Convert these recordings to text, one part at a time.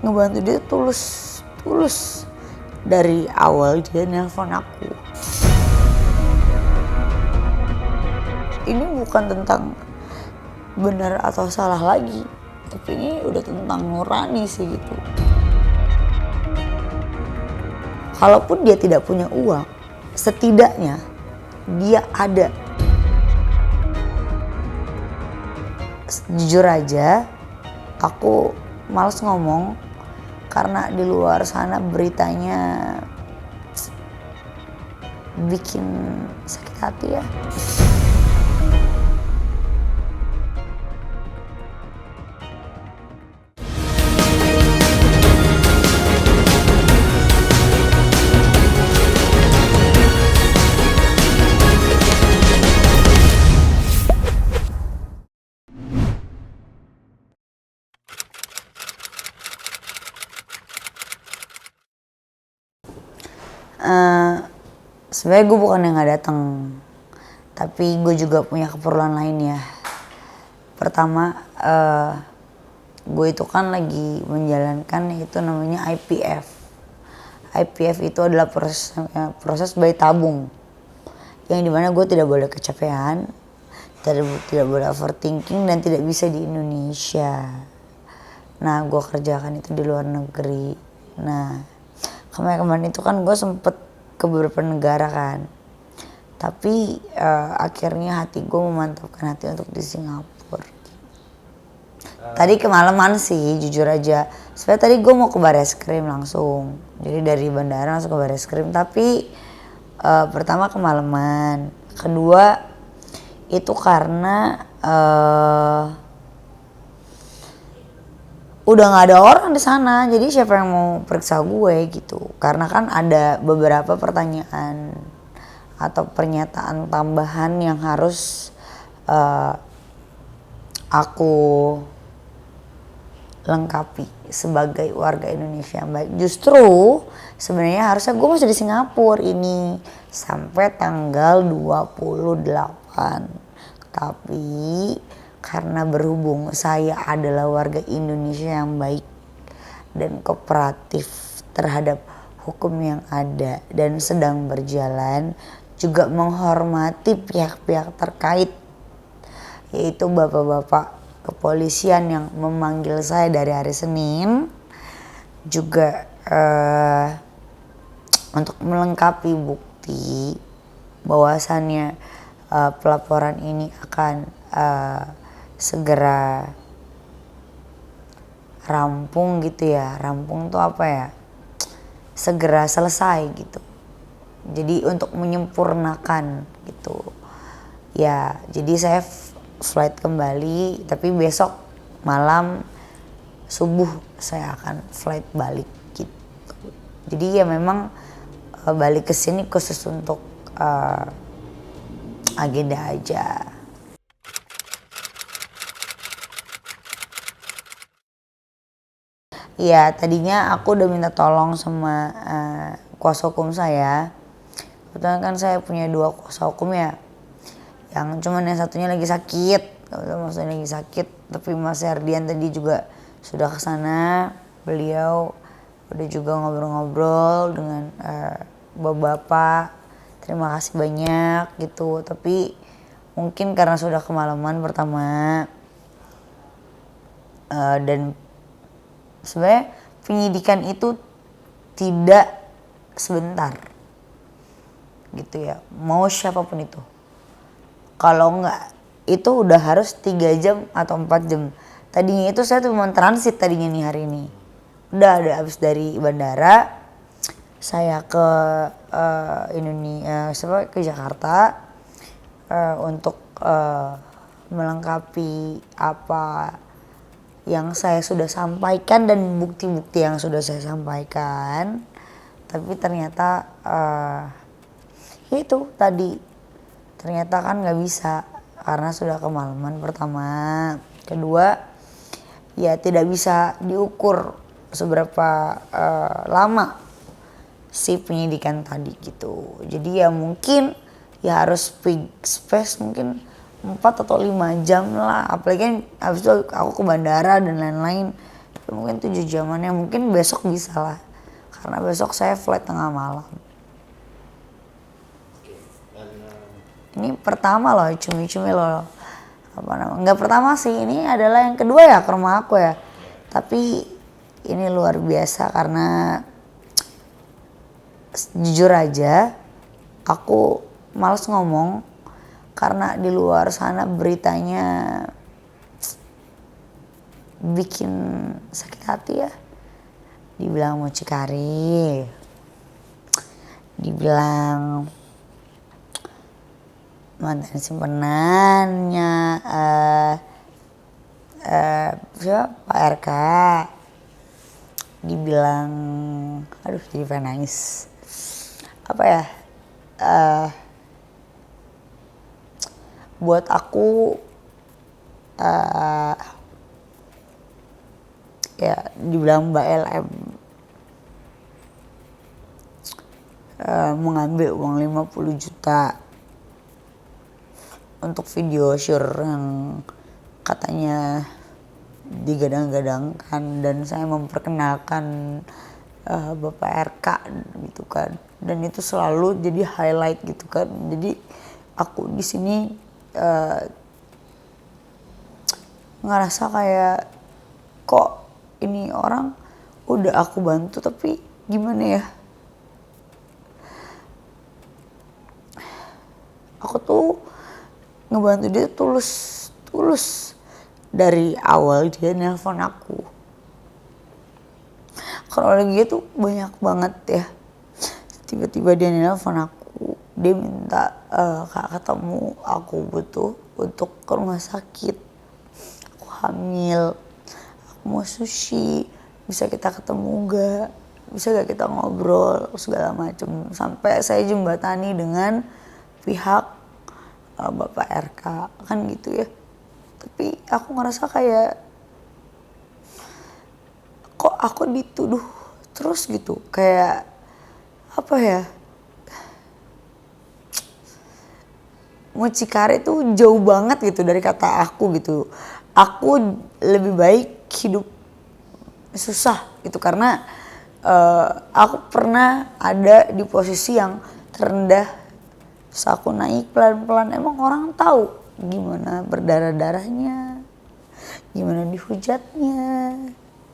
ngebantu dia tulus dari awal dia nelpon aku. Ini bukan tentang benar atau salah lagi, tapi ini udah tentang nurani sih gitu. Kalaupun dia tidak punya uang, setidaknya dia ada. Jujur aja, aku males ngomong karena di luar sana beritanya bikin sakit hati ya. Sebenarnya gue bukan yang nggak datang, tapi gue juga punya keperluan lain ya. Pertama, gue itu kan lagi menjalankan itu namanya IVF. IVF itu adalah proses bayi tabung, yang dimana gue tidak boleh kecapean, tidak boleh overthinking, dan tidak bisa di Indonesia. Nah, gue kerjakan itu di luar negeri. Nah, kemarin itu kan gue sempet ke beberapa negara kan, tapi akhirnya hati gue memantapkan hati untuk di Singapura. Tadi kemalaman sih, jujur aja. Sebenarnya tadi gue mau ke Bareskrim langsung, jadi dari bandara langsung ke Bareskrim, tapi pertama kemalaman, kedua itu karena udah nggak ada orang di sana, jadi siapa yang mau periksa gue gitu. Karena kan ada beberapa pertanyaan atau pernyataan tambahan yang harus aku lengkapi sebagai warga Indonesia yang baik. Justru sebenarnya harusnya gue masih di Singapura ini sampai tanggal 28, tapi karena berhubung saya adalah warga Indonesia yang baik dan kooperatif terhadap hukum yang ada dan sedang berjalan, juga menghormati pihak-pihak terkait, yaitu bapak-bapak kepolisian yang memanggil saya dari hari Senin, juga untuk melengkapi bukti bahwasannya pelaporan ini akan segera rampung gitu ya. Rampung tuh apa ya? Segera selesai gitu. Jadi untuk menyempurnakan gitu. Ya, jadi saya flight kembali, tapi besok malam subuh saya akan flight balik gitu. Jadi ya memang balik ke sini khusus untuk agenda aja. Ya, tadinya aku udah minta tolong sama kuasa hukum saya. Kebetulan kan saya punya 2 kuasa hukum ya. Yang cuman yang satunya lagi sakit. Maksudnya lagi sakit. Tapi Mas Herdian tadi juga sudah kesana. Beliau udah juga ngobrol-ngobrol dengan bapak-bapak. Terima kasih banyak gitu. Tapi mungkin karena sudah kemalaman pertama. Dan sebenarnya penyidikan itu tidak sebentar gitu ya, mau siapapun itu. Kalau enggak itu udah harus 3 jam atau 4 jam. Tadinya itu saya tuh mau transit tadinya nih hari ini. Udah ada habis dari bandara saya ke Indonesia, ke Jakarta untuk melengkapi apa yang saya sudah sampaikan dan bukti-bukti yang sudah saya sampaikan. Tapi ternyata itu tadi ternyata kan nggak bisa karena sudah kemalaman pertama. Kedua, ya tidak bisa diukur seberapa lama si penyidikan tadi gitu. Jadi ya mungkin ya harus big space mungkin 4 atau 5 jam lah. Apalagi kan habis itu aku ke bandara dan lain-lain. Tapi mungkin 7 jaman ya, mungkin besok bisa lah. Karena besok saya flight tengah malam. Ini pertama loh, cumi-cumi loh. Apa namanya? Enggak pertama sih, ini adalah yang kedua ya ke rumah aku ya. Tapi ini luar biasa karena jujur aja aku males ngomong karena di luar sana beritanya bikin sakit hati ya. Dibilang mucikari, dibilang mantan simpenannya siapa Pak RK, dibilang aduh jadi pengen nangis. Apa ya, buat aku ya dibilang Mbak LM mengambil uang 50 juta untuk video syur yang katanya digadang-gadangkan, dan saya memperkenalkan Bapak RK gitu kan, dan itu selalu jadi highlight gitu kan. Jadi aku di sini ngerasa kayak kok ini orang udah aku bantu tapi gimana ya, aku tuh ngebantu dia tulus dari awal dia nelpon aku. Kronologi dia tuh banyak banget ya. Tiba-tiba dia nelpon aku, dia minta Kak ketemu, aku butuh untuk ke rumah sakit, aku hamil, aku mau sushi, bisa kita ketemu gak, bisa gak kita ngobrol segala macem. Sampai saya jembatani dengan pihak Bapak RK kan gitu ya. Tapi aku ngerasa kayak kok aku dituduh terus gitu, kayak apa ya, mucikari tuh jauh banget gitu dari kata aku gitu. Aku lebih baik hidup susah gitu karena aku pernah ada di posisi yang terendah, terus aku naik pelan-pelan. Emang orang tahu gimana berdarah-darahnya, gimana dihujatnya,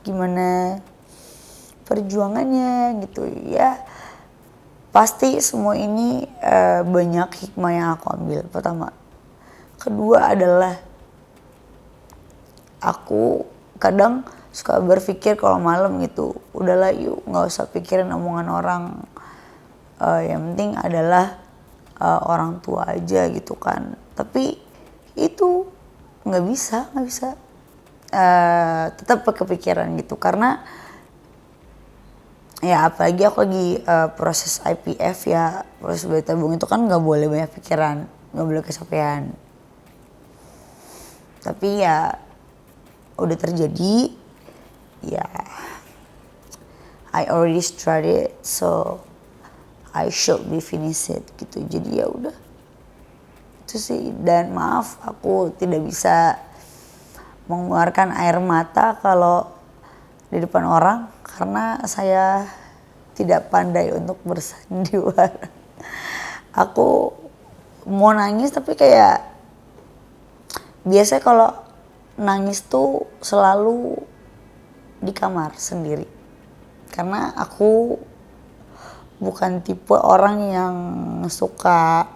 gimana perjuangannya gitu ya. Pasti semua ini banyak hikmah yang aku ambil. Pertama, kedua adalah aku kadang suka berpikir kalau malam gitu, udahlah yuk nggak usah pikirin omongan orang, yang penting adalah orang tua aja gitu kan. Tapi itu nggak bisa tetap kepikiran gitu karena ya apalagi aku lagi proses IPF ya, proses bayi tabung itu kan nggak boleh banyak pikiran, nggak boleh kesampaian. Tapi ya udah terjadi ya, I already started so I should be finished it gitu. Jadi ya udah itu sih. Dan maaf aku tidak bisa mengeluarkan air mata kalau di depan orang karena saya tidak pandai untuk bersandiwara. Aku mau nangis tapi kayak biasanya kalau nangis tuh selalu di kamar sendiri karena aku bukan tipe orang yang suka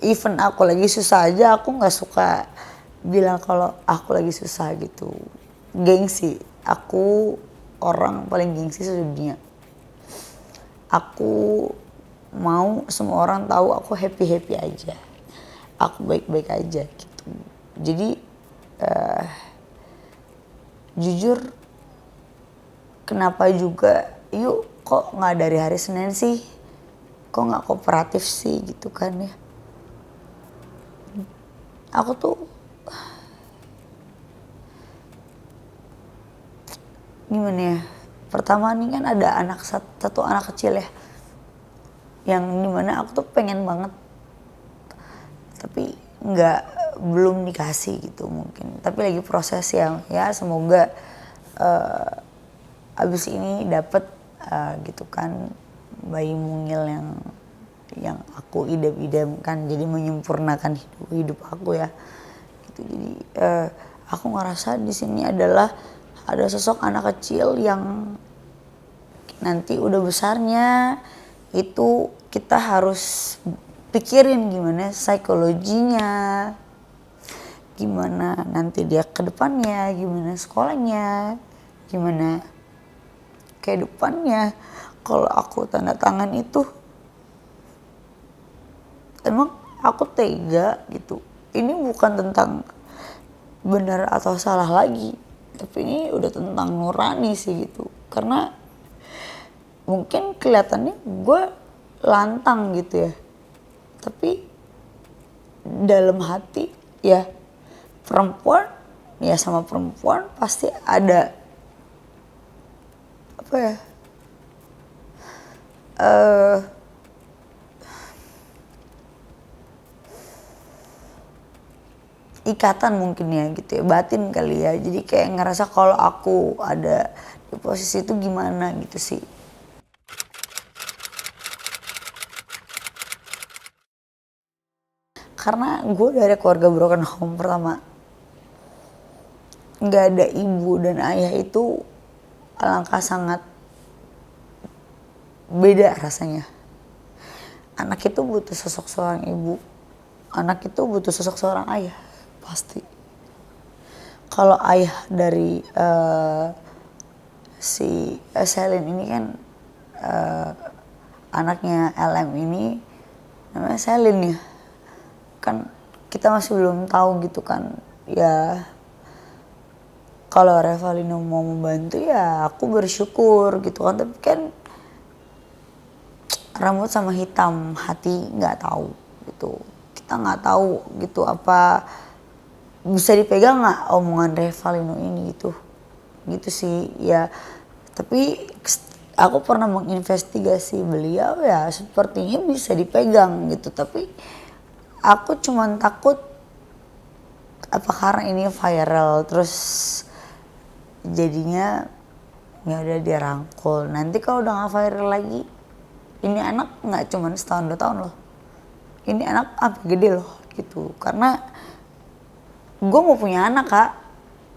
even aku lagi susah aja aku nggak suka bilang kalau aku lagi susah gitu. Gengsi, aku orang paling gengsi sedunia. Aku mau semua orang tahu aku happy aja, aku baik aja gitu. Jadi jujur kenapa juga yuk kok nggak dari hari Senin sih, kok nggak kooperatif sih gitu kan ya. Aku tuh gimana ya, pertama nih kan ada satu anak kecil ya, yang dimana aku tuh pengen banget tapi nggak belum dikasih gitu mungkin, tapi lagi proses ya semoga abis ini dapet gitu kan bayi mungil yang aku idam-idamkan, jadi menyempurnakan hidup aku ya gitu. Jadi aku ngerasa di sini adalah ada sosok anak kecil yang nanti udah besarnya itu kita harus pikirin gimana psikologinya, gimana nanti dia ke depannya, gimana sekolahnya, gimana kehidupannya. Kalau aku tanda tangan itu emang aku tega gitu. Ini bukan tentang benar atau salah lagi, tapi ini udah tentang nurani sih gitu. Karena mungkin kelihatannya gue lantang gitu ya, tapi dalam hati ya perempuan ya sama perempuan pasti ada apa ya ikatan mungkin ya gitu ya, batin kali ya. Jadi kayak ngerasa kalau aku ada di posisi itu gimana gitu sih. Karena gue dari keluarga broken home pertama, nggak ada ibu dan ayah itu alangkah sangat beda rasanya. Anak itu butuh sosok seorang ibu, anak itu butuh sosok seorang ayah pasti. Kalau ayah dari si Selin ini kan anaknya LM ini namanya Selin ya, kan kita masih belum tahu gitu kan ya. Kalau Revalino mau membantu ya aku bersyukur gitu kan, tapi kan rambut sama hitam, hati nggak tahu gitu. Kita nggak tahu gitu apa bisa dipegang nggak omongan Revalino ini gitu sih ya. Tapi aku pernah menginvestigasi beliau ya, sepertinya bisa dipegang gitu, tapi aku cuman takut apa karena ini viral terus jadinya ya udah dia rangkul. Nanti kalau udah nggak viral lagi, ini anak nggak cuman setahun 2 tahun loh, ini anak sampai gede loh gitu. Karena gue mau punya anak kak,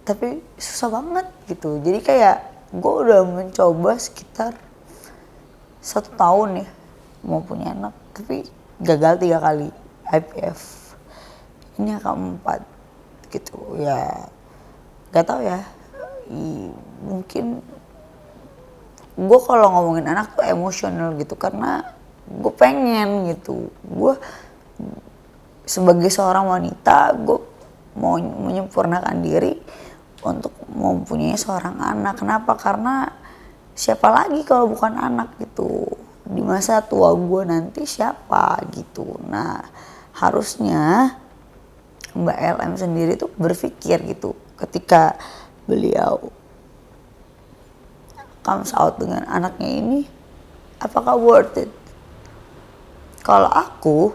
tapi susah banget gitu. Jadi kayak gue udah mencoba sekitar 1 tahun ya mau punya anak, tapi gagal 3 kali IVF. Ini yang keempat gitu ya. Gak tau ya, mungkin gue kalau ngomongin anak tuh emosional gitu, karena gue pengen gitu. Gue sebagai seorang wanita, gue mau menyempurnakan diri untuk mempunyai seorang anak. Kenapa? Karena siapa lagi kalau bukan anak gitu. Di masa tua gue nanti siapa gitu. Nah harusnya Mbak LM sendiri tuh berpikir gitu ketika beliau comes out dengan anaknya ini, apakah worth it? Kalau aku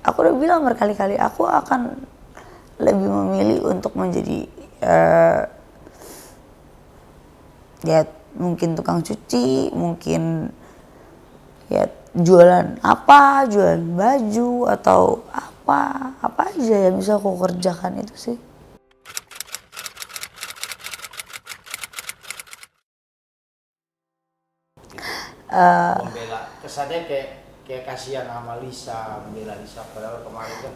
udah bilang berkali-kali, aku akan lebih memilih untuk menjadi ya mungkin tukang cuci, mungkin ya jualan baju atau apa aja yang bisa aku kerjakan itu sih. Membela kesannya kayak kasihan sama Lisa, membela Lisa padahal kemarin kan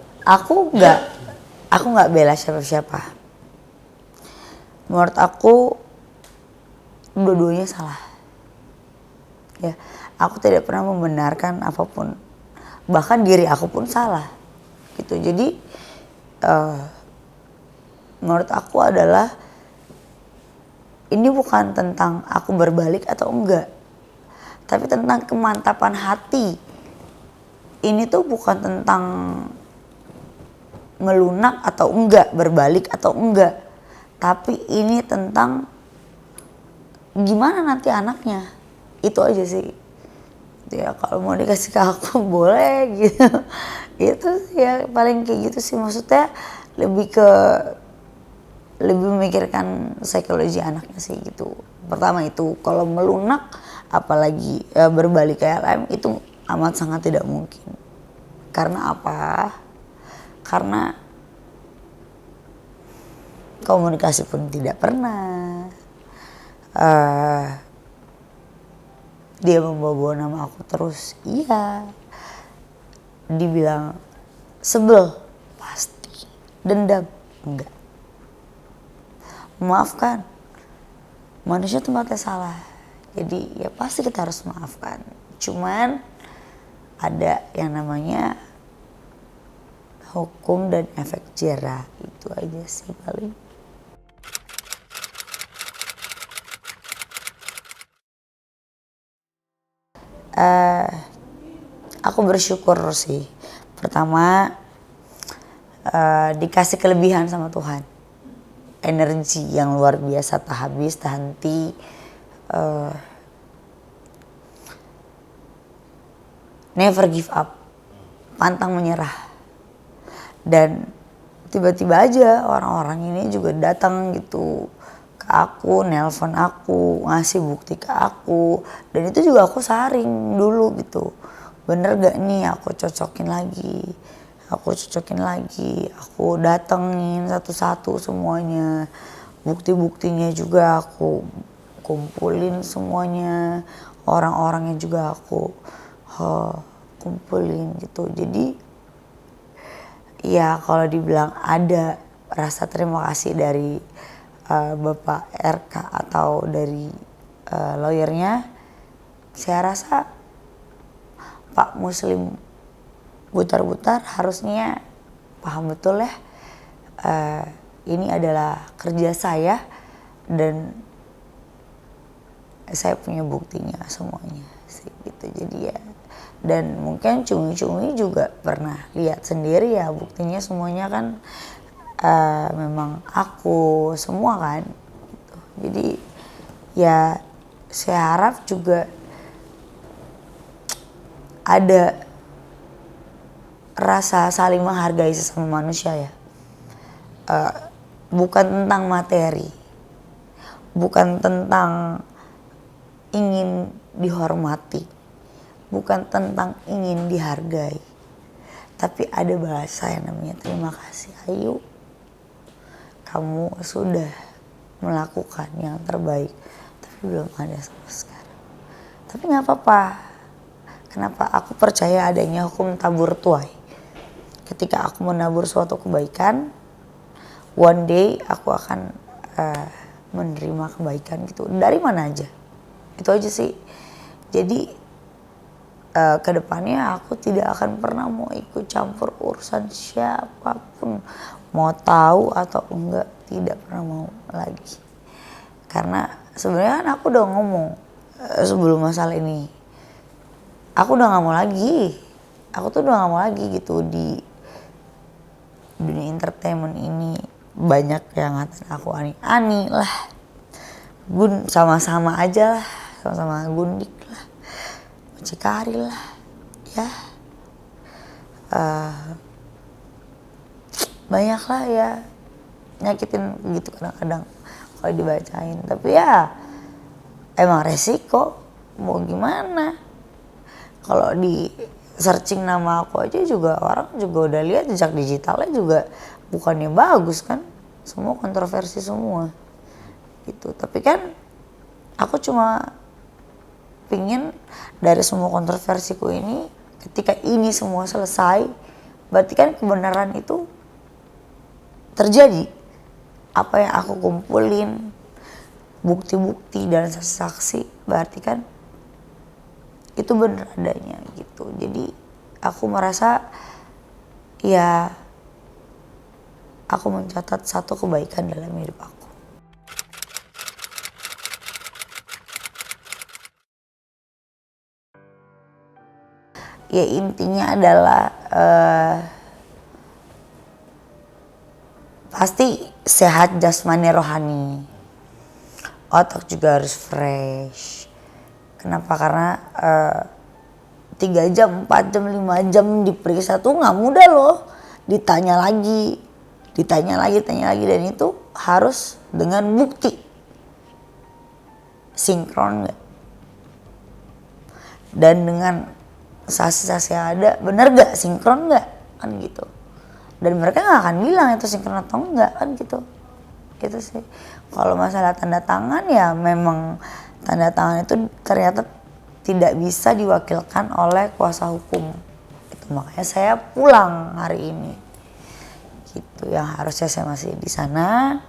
Aku nggak bela siapa-siapa. Menurut aku dua-duanya salah. Ya, aku tidak pernah membenarkan apapun. Bahkan diri aku pun salah. Gitu. Jadi menurut aku adalah ini bukan tentang aku berbalik atau enggak, tapi tentang kemantapan hati. Ini tuh bukan tentang melunak atau enggak, berbalik atau enggak, tapi ini tentang gimana nanti anaknya. Itu aja sih. gitu ya, kalau mau dikasih ke aku boleh gitu. Itu sih ya paling kayak gitu sih, maksudnya lebih memikirkan psikologi anaknya sih gitu. Pertama itu kalau melunak apalagi berbalik ke LM itu amat sangat tidak mungkin. Karena apa? Karena komunikasi pun tidak pernah. Dia membawa nama aku terus, iya. Dibilang sebel, pasti. Dendam, enggak. Memaafkan, manusia tempatnya salah, jadi ya pasti kita harus maafkan. Cuman ada yang namanya hukum dan efek jerah, itu aja sih paling. Aku bersyukur sih, pertama dikasih kelebihan sama Tuhan, energi yang luar biasa, tak habis tak henti. Never give up, pantang menyerah. Dan tiba-tiba aja orang-orang ini juga datang gitu ke aku, nelpon aku, ngasih bukti ke aku. Dan itu juga aku saring dulu gitu, bener gak nih, aku cocokin lagi, aku datengin satu-satu semuanya, bukti-buktinya juga aku kumpulin semuanya, orang-orangnya juga aku kumpulin gitu. Jadi ya kalau dibilang ada rasa terima kasih dari Bapak RK atau dari lawyernya, saya rasa Pak Muslim Butar-Butar harusnya paham betul ya, ini adalah kerja saya dan saya punya buktinya semuanya sih gitu. Jadi ya, dan mungkin cumi-cumi juga pernah lihat sendiri ya, buktinya semuanya kan memang aku semua kan gitu. Jadi ya saya harap juga ada rasa saling menghargai sesama manusia ya, bukan tentang materi, bukan tentang ingin dihormati, bukan tentang ingin dihargai, tapi ada bahasa yang namanya terima kasih. Ayu, kamu sudah melakukan yang terbaik, tapi belum ada sampai sekarang. Tapi nggak apa-apa. Kenapa? Aku percaya adanya hukum tabur tuai. Ketika aku menabur suatu kebaikan, one day aku akan menerima kebaikan gitu. Dari mana aja. Itu aja sih. Jadi kedepannya aku tidak akan pernah mau ikut campur urusan siapapun. Mau tahu atau enggak, tidak pernah mau lagi. Karena sebenarnya kan aku udah ngomong sebelum masalah ini. Aku udah gak mau lagi. Aku tuh udah gak mau lagi gitu di dunia entertainment ini. Banyak yang ngatain aku ani-ani lah, sama-sama aja lah, sama-sama gundik lah, mucikari lah ya, banyak lah ya, nyakitin gitu kadang-kadang kalau dibacain. Tapi ya emang resiko, mau gimana. Kalau di searching nama aku aja juga orang juga udah lihat jejak digitalnya juga bukannya bagus kan, semua kontroversi semua gitu. Tapi kan aku cuma pingin dari semua kontroversiku ini, ketika ini semua selesai, berarti kan kebenaran itu terjadi. Apa yang aku kumpulin, bukti-bukti dan saksi-saksi, berarti kan itu benar adanya gitu. Jadi aku merasa ya aku mencatat satu kebaikan dalam hidup aku. Ya intinya adalah pasti sehat jasmani rohani, otak juga harus fresh. Kenapa? Karena 3 jam, 4 jam, 5 jam diperiksa tuh nggak mudah loh. Ditanya lagi, tanya lagi, dan itu harus dengan bukti. Sinkron nggak? Dan dengan saksi-saksi yang ada, bener gak sinkron nggak? Kan gitu. Dan mereka nggak akan bilang itu sinkron atau enggak, kan gitu. Gitu sih. Kalau masalah tanda tangan ya memang tanda tangan itu ternyata tidak bisa diwakilkan oleh kuasa hukum. Itu makanya saya pulang hari ini. Gitu. Yang harusnya saya masih di sana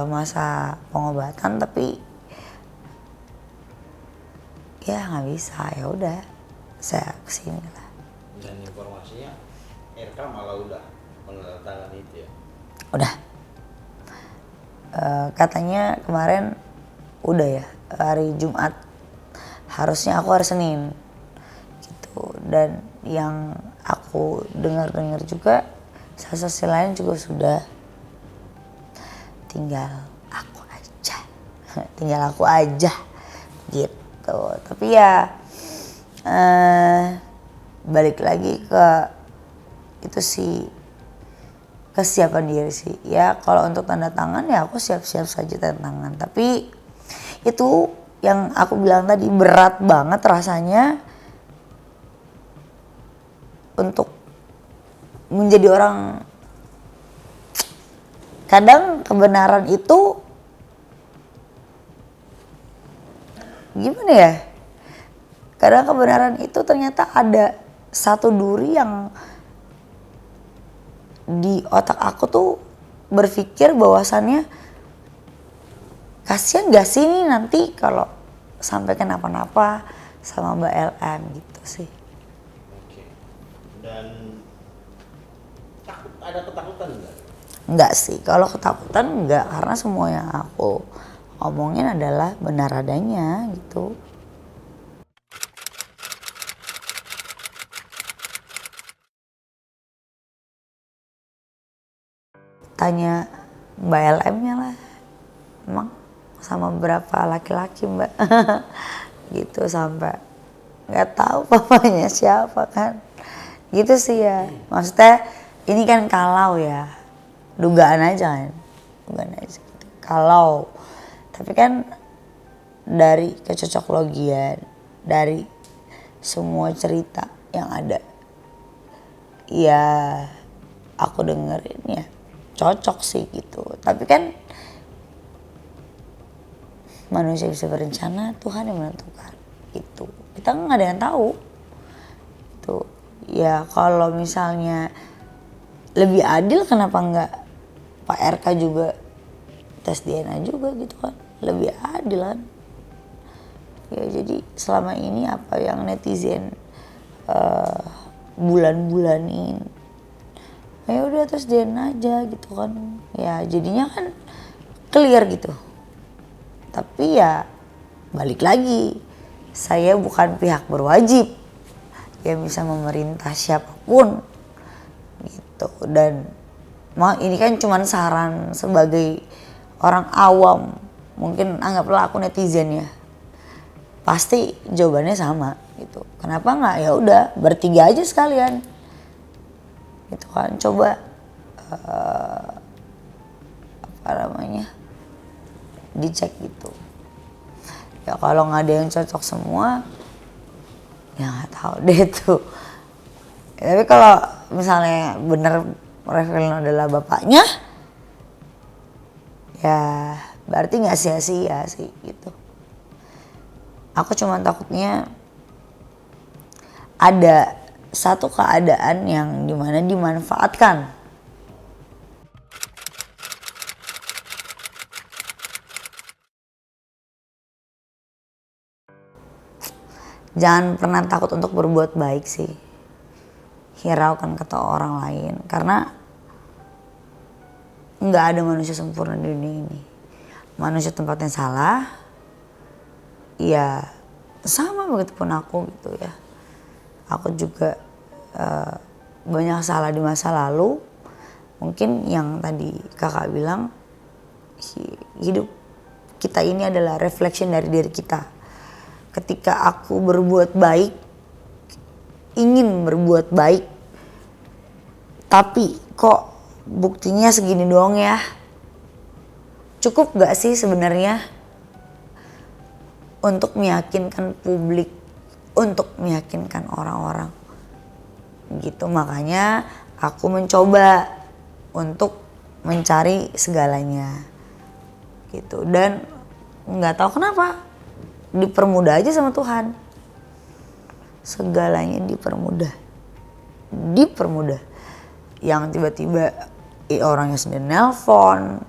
masa pengobatan, tapi ya nggak bisa, ya udah saya kesini lah. Dan informasinya RK malah udah menandatangani itu ya? Udah. Katanya kemarin udah ya, hari Jumat. Harusnya aku hari Senin gitu. Dan yang aku dengar juga saksi lain juga sudah, tinggal aku aja gitu. Tapi ya balik lagi ke itu sih, kesiapan diri sih ya. Kalau untuk tanda tangan ya aku siap-siap saja tanda tangan, tapi itu yang aku bilang tadi, berat banget rasanya untuk menjadi orang. Kadang kebenaran itu gimana ya, kadang kebenaran itu ternyata ada satu duri yang di otak aku tuh berpikir bahwasannya kasihan gak sih nih nanti kalau sampai kenapa-napa sama Mbak LM gitu sih. Oke. Dan ada ketakutan enggak? Enggak sih, kalau ketakutan enggak, karena semua yang aku omongin adalah benar adanya gitu. Tanya Mbak LM-nya lah, emang sama berapa laki-laki Mbak gitu, sampai nggak tahu papanya siapa kan, gitu sih ya. Maksudnya ini kan kalau ya dugaan aja gitu. Kalau tapi kan dari kecocoklogian, dari semua cerita yang ada ya aku dengerin ya cocok sih gitu. Tapi kan manusia bisa berencana, Tuhan yang menentukan gitu. Kita nggak ada yang tahu tuh ya. Kalau misalnya lebih adil, kenapa nggak Pak RK juga tes DNA juga gitu kan, lebih adil kan ya. Jadi selama ini apa yang netizen bulan-bulanin, ya udah tes DNA aja gitu kan ya, jadinya kan clear gitu. Tapi ya balik lagi, saya bukan pihak berwajib yang bisa memerintah siapapun gitu. Dan ini kan cuma saran sebagai orang awam, mungkin anggaplah aku netizen ya, pasti jawabannya sama gitu. Kenapa nggak ya udah bertiga aja sekalian gitu kan, coba apa namanya, dicek gitu ya. Kalau nggak ada yang cocok semua ya nggak tahu deh tuh. Tapi kalau misalnya bener Revelino adalah bapaknya ya berarti nggak sia-sia sih gitu. Aku cuma takutnya ada satu keadaan yang dimana dimanfaatkan. Jangan pernah takut untuk berbuat baik sih. Hiraukan kata orang lain, karena nggak ada manusia sempurna di dunia ini. Manusia tempatnya salah, ya sama begitupun aku gitu ya. Aku juga banyak salah di masa lalu. Mungkin yang tadi kakak bilang, hidup kita ini adalah reflection dari diri kita. Ketika aku berbuat baik ingin berbuat baik, tapi kok buktinya segini doang ya. Cukup gak sih sebenarnya untuk meyakinkan publik, untuk meyakinkan orang-orang gitu. Makanya aku mencoba untuk mencari segalanya gitu, dan nggak tahu kenapa dipermudah aja sama Tuhan, segalanya dipermudah. Yang tiba-tiba orangnya sendiri nelpon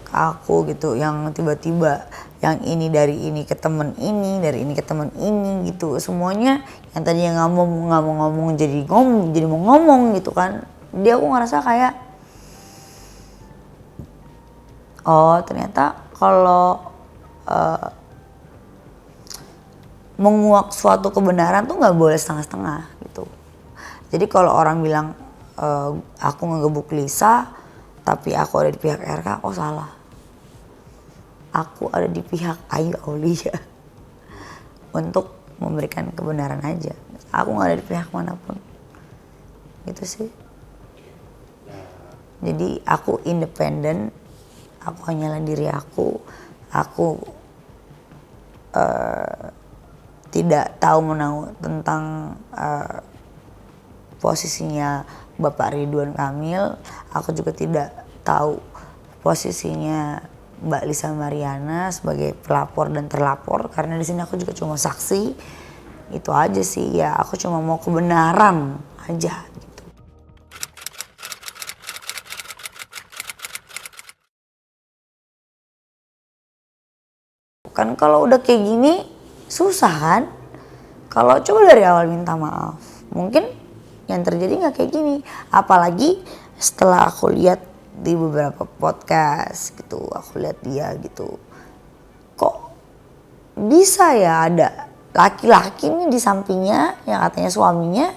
ke aku gitu, yang tiba-tiba yang ini dari ini ke temen ini, dari ini ke temen ini gitu, semuanya yang tadinya nggak mau ngomong jadi mau ngomong gitu kan. Dia aku ngerasa kayak oh ternyata kalau menguak suatu kebenaran tuh nggak boleh setengah-setengah gitu. Jadi kalau orang bilang aku ngegebuk Lisa tapi aku ada di pihak RK, oh salah. Aku ada di pihak Ayu Aulia untuk memberikan kebenaran aja. Aku nggak ada di pihak manapun gitu sih. Jadi aku independen, aku hanyalah diri aku tidak tahu menahu tentang posisinya Bapak Ridwan Kamil. Aku juga tidak tahu posisinya Mbak Lisa Mariana sebagai pelapor dan terlapor, karena di sini aku juga cuma saksi. Itu aja sih ya, aku cuma mau kebenaran aja gitu. Kan kalau udah kayak gini susah kan. Kalau coba dari awal minta maaf, mungkin yang terjadi nggak kayak gini. Apalagi setelah aku lihat di beberapa podcast gitu, aku lihat dia gitu, kok bisa ya ada laki-laki nih di sampingnya yang katanya suaminya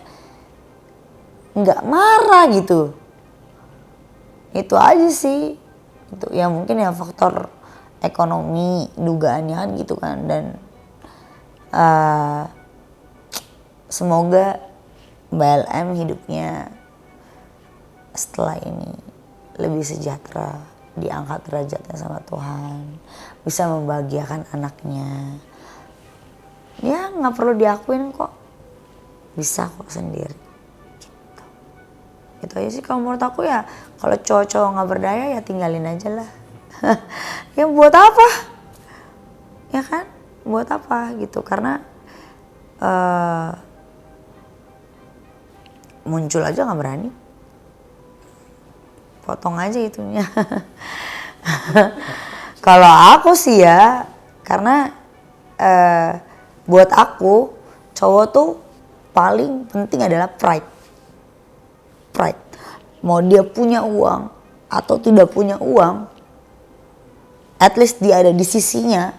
nggak marah gitu. Itu aja sih. Itu ya mungkin ya faktor ekonomi dugaannya kan gitu kan. Dan semoga Mbak LM hidupnya setelah ini lebih sejahtera, diangkat derajatnya sama Tuhan, bisa membahagiakan anaknya. Ya nggak perlu diakuin kok, bisa kok sendiri gitu. Itu aja sih kalau menurut aku ya. Kalau cowok-cowok nggak berdaya ya tinggalin aja lah. Ya buat apa ya kan, buat apa gitu. Karena muncul aja nggak berani, potong aja itunya. Kalau aku sih ya, karena buat aku cowok tuh paling penting adalah pride. Mau dia punya uang atau tidak punya uang, at least dia ada di sisinya,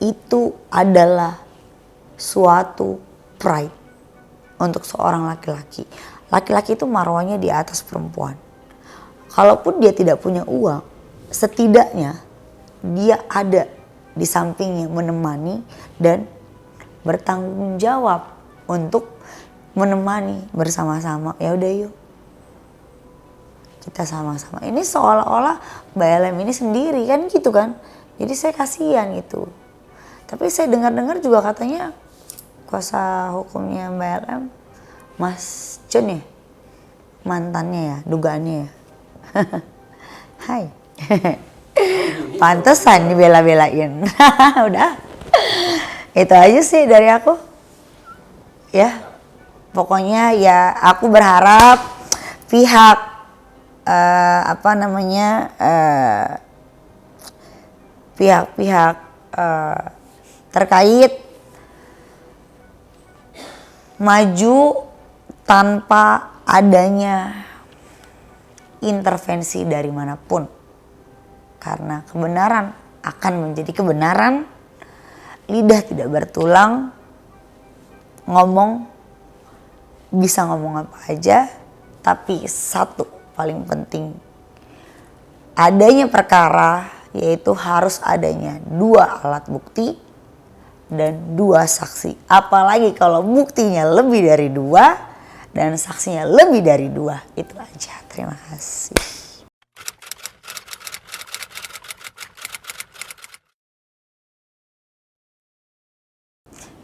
itu adalah suatu pride untuk seorang laki-laki. Laki-laki itu marwahnya di atas perempuan. Kalaupun dia tidak punya uang, setidaknya dia ada di sampingnya menemani dan bertanggung jawab untuk menemani bersama-sama. Ya udah yuk, kita sama-sama. Ini seolah-olah Mbak LM ini sendiri kan gitu kan. Jadi saya kasihan gitu. Tapi saya dengar-dengar juga katanya kuasa hukumnya Mbak LM, Mas Jun ya, mantannya ya, dugaannya ya. Hai. Pantesan dibela-belain. Udah. Itu aja sih dari aku. Ya. Pokoknya ya aku berharap pihak pihak-pihak terkait maju tanpa adanya intervensi dari manapun, karena kebenaran akan menjadi kebenaran. Lidah tidak bertulang, ngomong bisa ngomong apa aja, tapi satu paling penting, adanya perkara, yaitu harus adanya 2 alat bukti dan 2 saksi. Apalagi kalau buktinya lebih dari 2 dan saksinya lebih dari 2. Itu aja. Terima kasih.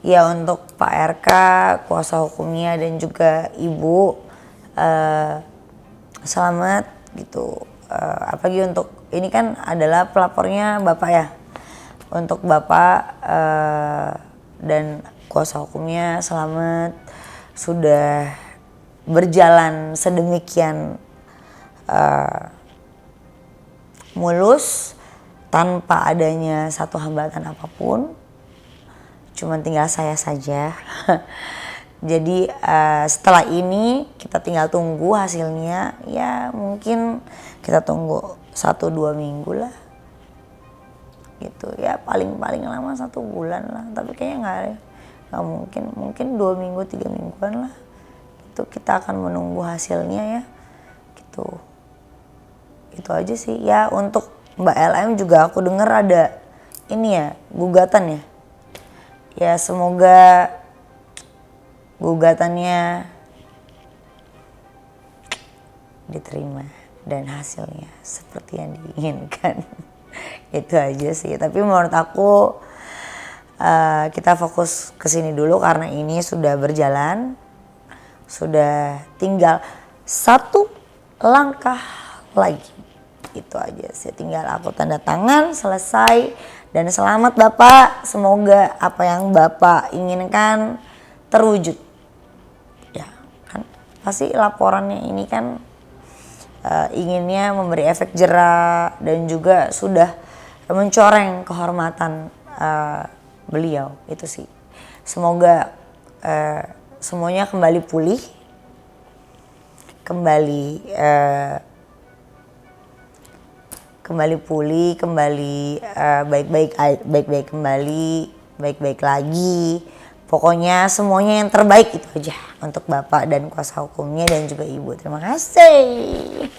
Ya untuk Pak RK, kuasa hukumnya dan juga Ibu, selamat gitu. Apalagi untuk ini kan adalah pelapornya Bapak ya. Untuk Bapak dan kuasa hukumnya selamat, sudah berjalan sedemikian mulus tanpa adanya satu hambatan apapun. Cuman tinggal saya saja. Jadi setelah ini kita tinggal tunggu hasilnya. Ya mungkin kita tunggu 1-2 minggu lah. Gitu ya, paling lama 1 bulan lah. Tapi kayaknya nggak mungkin 2 minggu 3 mingguan lah. Itu kita akan menunggu hasilnya ya. Gitu. Itu aja sih. Ya untuk Mbak LM juga aku dengar ada ini ya, gugatan ya. Ya semoga gugatannya diterima dan hasilnya seperti yang diinginkan. Itu aja sih. Tapi menurut aku kita fokus ke sini dulu karena ini sudah berjalan. Sudah tinggal 1 langkah lagi. Itu aja sih, tinggal aku tanda tangan, selesai. Dan selamat Bapak, semoga apa yang Bapak inginkan terwujud. Ya kan, pasti laporannya ini kan inginnya memberi efek jera dan juga sudah mencoreng kehormatan beliau. Itu sih, semoga semuanya kembali pulih, kembali pulih, kembali baik-baik kembali, baik-baik lagi. Pokoknya semuanya yang terbaik itu aja untuk Bapak dan kuasa hukumnya dan juga Ibu. Terima kasih.